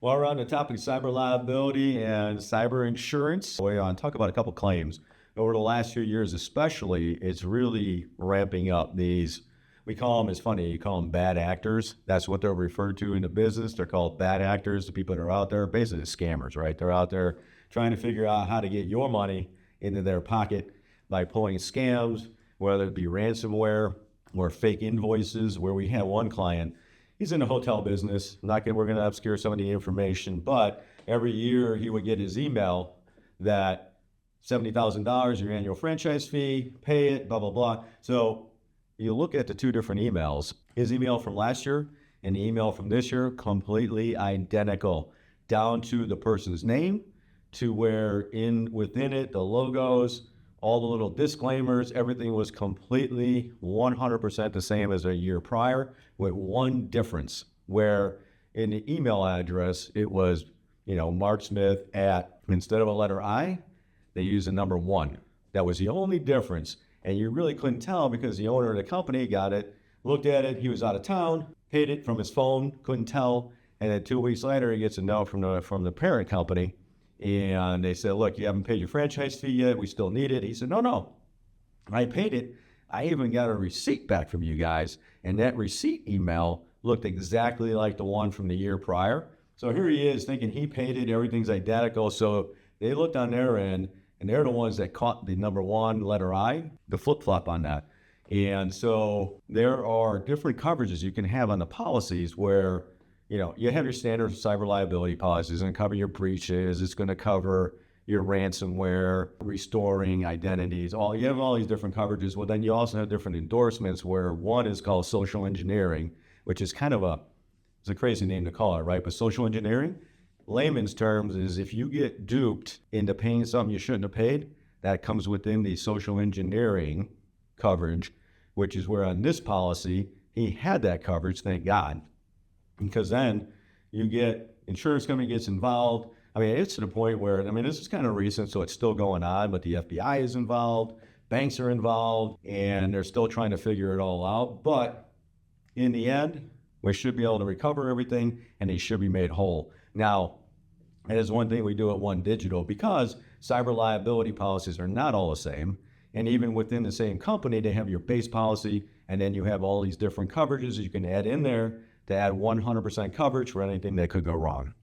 Well, we're on the topic of cyber liability and cyber insurance. We talk about a couple claims. Over the last few years, especially, it's really ramping up. We call them, it's funny, you call them bad actors. That's what they're referred to in the business. They're called bad actors. The people that are out there, basically scammers, right? They're out there trying to figure out how to get your money into their pocket by pulling scams, whether it be ransomware or fake invoices, where we have one client. He's in the hotel business. We're going to obscure some of the information, but every year he would get his email that $70,000, your annual franchise fee, pay it, blah, blah, blah. So you look at the two different emails, his email from last year and the email from this year, completely identical, down to the person's name, to where within it, the logos, all the little disclaimers, everything was completely 100% the same as a year prior, with one difference, where in the email address, it was, Mark Smith instead of a letter I, they used a number 1. That was the only difference. And you really couldn't tell because the owner of the company got it, looked at it, he was out of town, paid it from his phone, couldn't tell. And then 2 weeks later, he gets a note from the parent company. And they said, look, you haven't paid your franchise fee yet. We still need it. He said, no, I paid it. I even got a receipt back from you guys. And that receipt email looked exactly like the one from the year prior. So here he is thinking he paid it. Everything's identical. So they looked on their end, and they're the ones that caught the number 1, letter I, the flip-flop on that. And so there are different coverages you can have on the policies where you have your standard cyber liability policies. It's going to cover your breaches. It's going to cover your ransomware, restoring identities. You have all these different coverages. Well, then you also have different endorsements where one is called social engineering, which is kind of it's a crazy name to call it, right? But social engineering, layman's terms, is if you get duped into paying something you shouldn't have paid, that comes within the social engineering coverage, which is where on this policy, he had that coverage, thank God. Because then you get insurance company gets involved. I mean, it's to the point where, this is kind of recent, so it's still going on, but the FBI is involved, banks are involved, and they're still trying to figure it all out. But in the end, we should be able to recover everything, and they should be made whole. Now, that is one thing we do at One Digital, because cyber liability policies are not all the same. And even within the same company, they have your base policy, and then you have all these different coverages you can add in there to add 100% coverage for anything that could go wrong.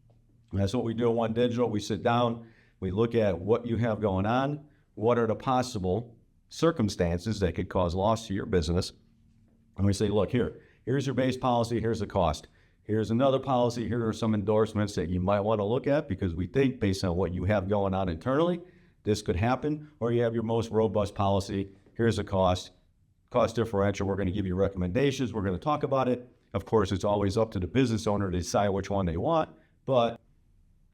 And that's what we do at One Digital. We sit down, we look at what you have going on, what are the possible circumstances that could cause loss to your business, and we say, look, here's your base policy, here's the cost. Here's another policy, here are some endorsements that you might want to look at because we think based on what you have going on internally, this could happen. Or you have your most robust policy, here's the cost differential, we're going to give you recommendations, we're going to talk about it. Of course, it's always up to the business owner to decide which one they want, but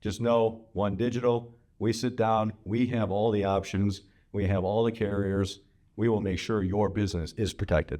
just know One Digital, we sit down, we have all the options, we have all the carriers, we will make sure your business is protected.